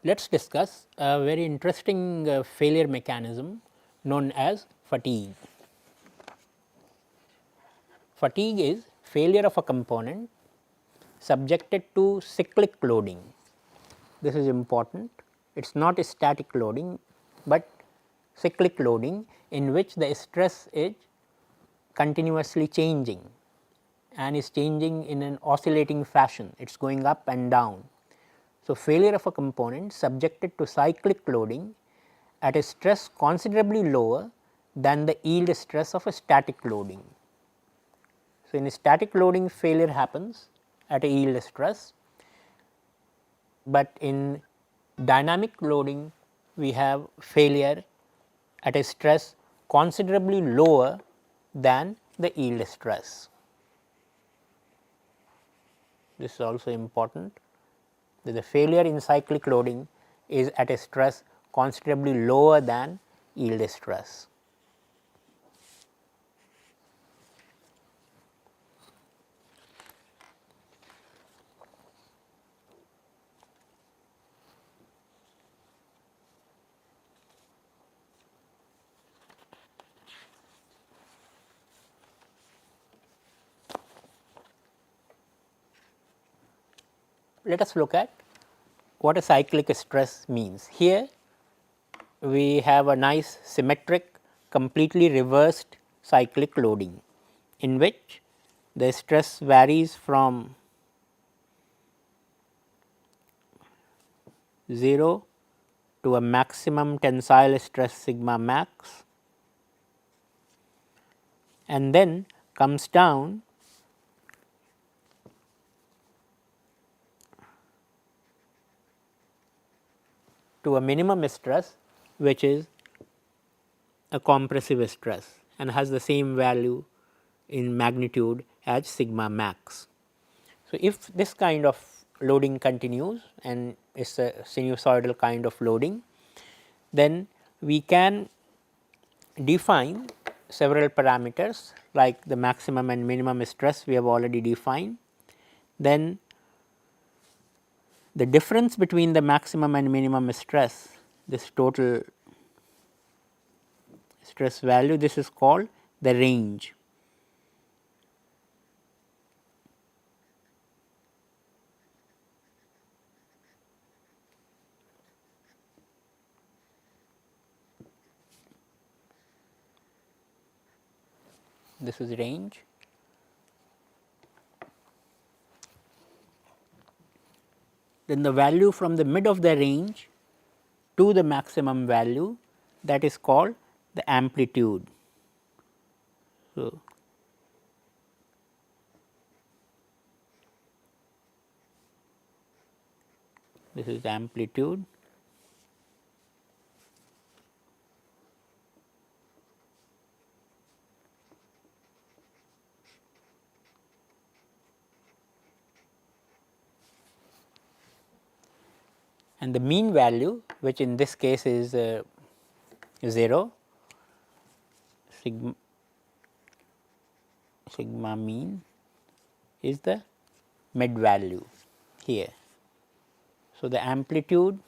Let us discuss a very interesting failure mechanism known as fatigue. Fatigue is failure of a component subjected to cyclic loading. This is important. It is not a static loading, but cyclic loading in which the stress is continuously changing and is changing in an oscillating fashion. It is going up and down. So, failure of a component subjected to cyclic loading at a stress considerably lower than the yield stress of a static loading. So, in a static loading failure happens at a yield stress, but in dynamic loading we have failure at a stress considerably lower than the yield stress. This is also important, that the failure in cyclic loading is at a stress considerably lower than yield stress. Let us look at what a cyclic stress means. Here we have a nice symmetric completely reversed cyclic loading, in which the stress varies from 0 to a maximum tensile stress sigma max, and then comes down to a minimum stress, which is a compressive stress and has the same value in magnitude as sigma max. So, if this kind of loading continues and is a sinusoidal kind of loading, then we can define several parameters like the maximum and minimum stress we have already defined. Then the difference between the maximum and minimum stress, this total stress value, this is called the range. This is range. Then the value from the mid of the range to the maximum value, that is called the amplitude. So, this is amplitude. And the mean value, which in this case is 0, sigma mean is the mid value here. So, the amplitude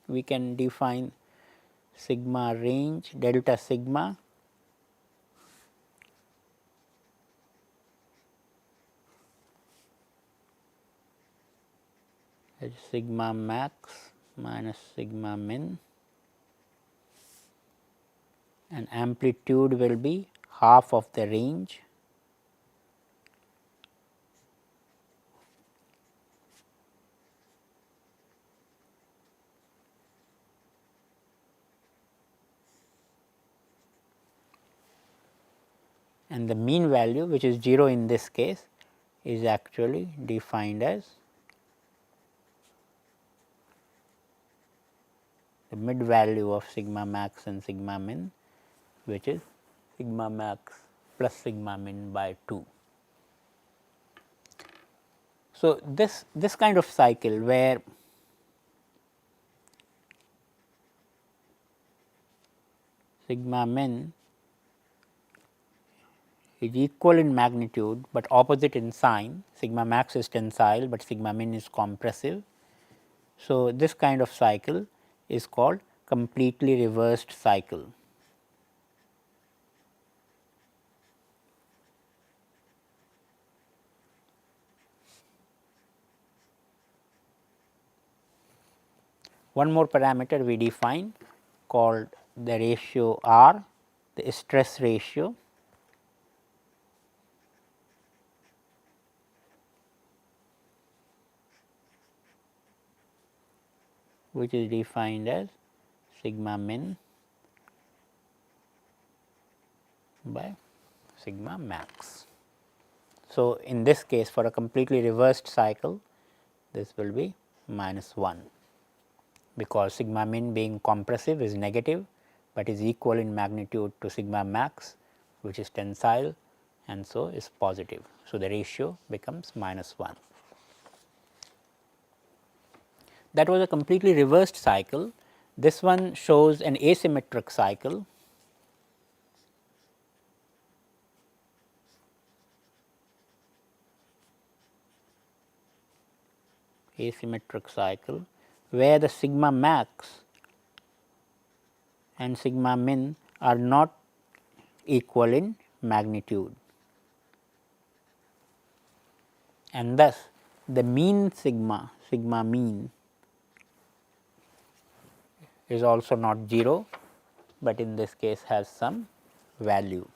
we can define sigma range delta sigma as sigma max minus sigma min, and amplitude will be half of the range and the mean value, which is 0 in this case, is actually defined as the mid value of sigma max and sigma min, which is sigma max plus sigma min by 2. So, this kind of cycle where sigma min is equal in magnitude, but opposite in sign. Sigma max is tensile, but sigma min is compressive. So, this kind of cycle is called completely reversed cycle. One more parameter we define called the ratio R, the stress ratio, which is defined as sigma min by sigma max. So, in this case for a completely reversed cycle, this will be -1, because sigma min being compressive is negative, but is equal in magnitude to sigma max, which is tensile and so is positive. So, the ratio becomes -1. That was a completely reversed cycle. This one shows an asymmetric cycle. Asymmetric cycle where the sigma max and sigma min are not equal in magnitude, and thus the mean sigma, sigma mean is also not 0, but in this case has some value.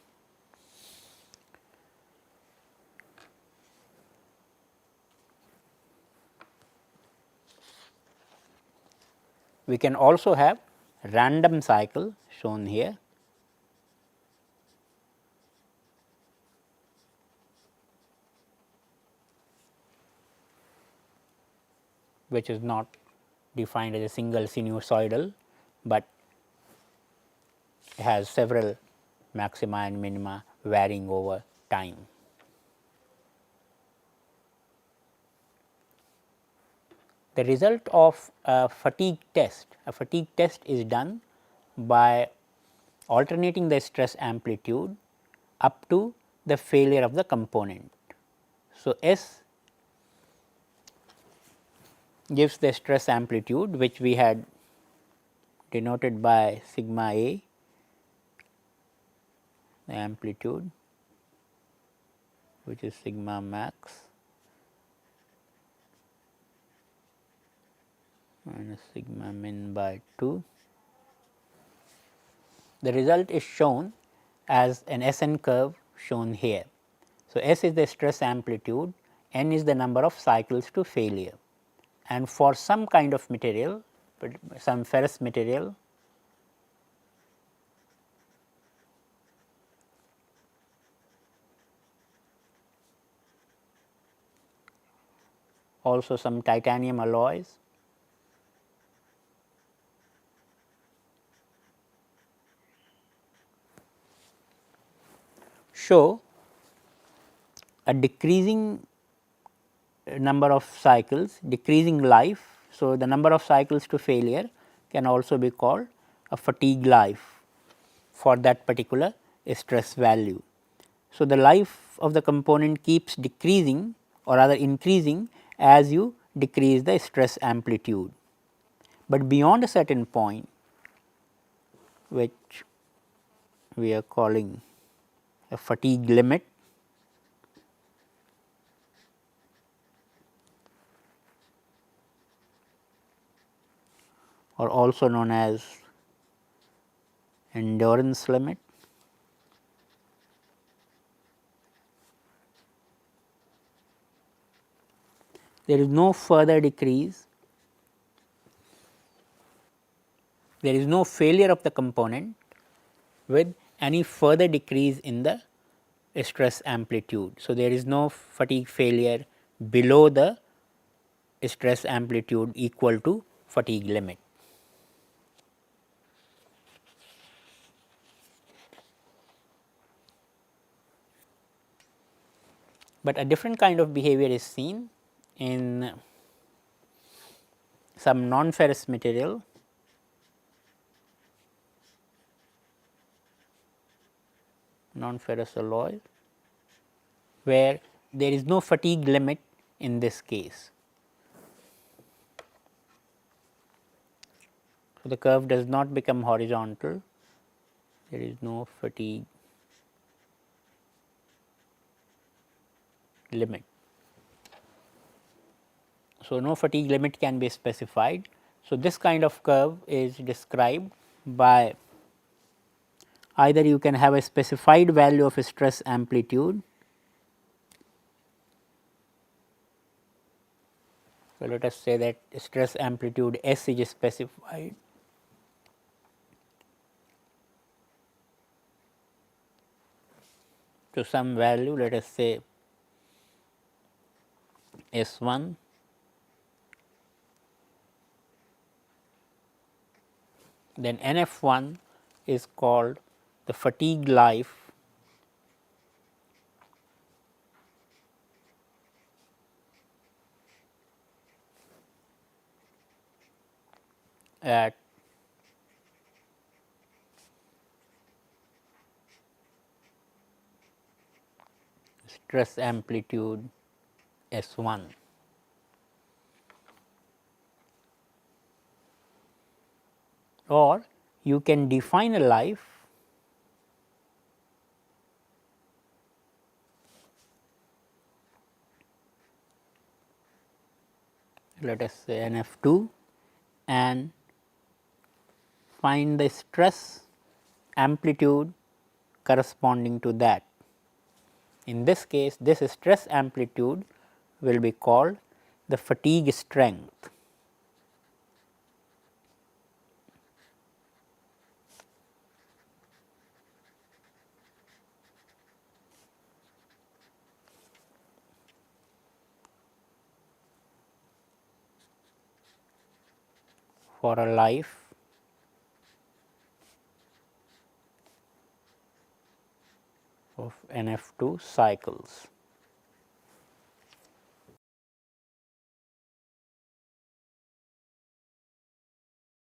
We can also have random cycle shown here. Which is not defined as a single sinusoidal, but has several maxima and minima varying over time. The result of a fatigue test is done by alternating the stress amplitude up to the failure of the component. So, S gives the stress amplitude, which we had denoted by sigma A, the amplitude which is sigma max minus sigma min by 2. The result is shown as an SN curve shown here. So, S is the stress amplitude, N is the number of cycles to failure, and for some kind of material, some ferrous material, also some titanium alloys, show a decreasing number of cycles, decreasing life. So, the number of cycles to failure can also be called a fatigue life for that particular stress value. So, the life of the component keeps decreasing or rather increasing as you decrease the stress amplitude, but beyond a certain point, which we are calling a fatigue limit, or also known as endurance limit, there is no further decrease, there is no failure of the component with any further decrease in the stress amplitude. So, there is no fatigue failure below the stress amplitude equal to fatigue limit. But a different kind of behavior is seen in some non-ferrous material, non-ferrous alloy, where there is no fatigue limit in this case. So, the curve does not become horizontal, there is no fatigue limit. So, no fatigue limit can be specified. So, this kind of curve is described by either you can have a specified value of a stress amplitude. So, let us say that stress amplitude S is specified to some value, let us say S1, then NF1 is called the fatigue life at stress amplitude S1. Or you can define a life let us say NF2 and find the stress amplitude corresponding to that. In this case, this stress amplitude will be called the fatigue strength. For a life of NF2 cycles.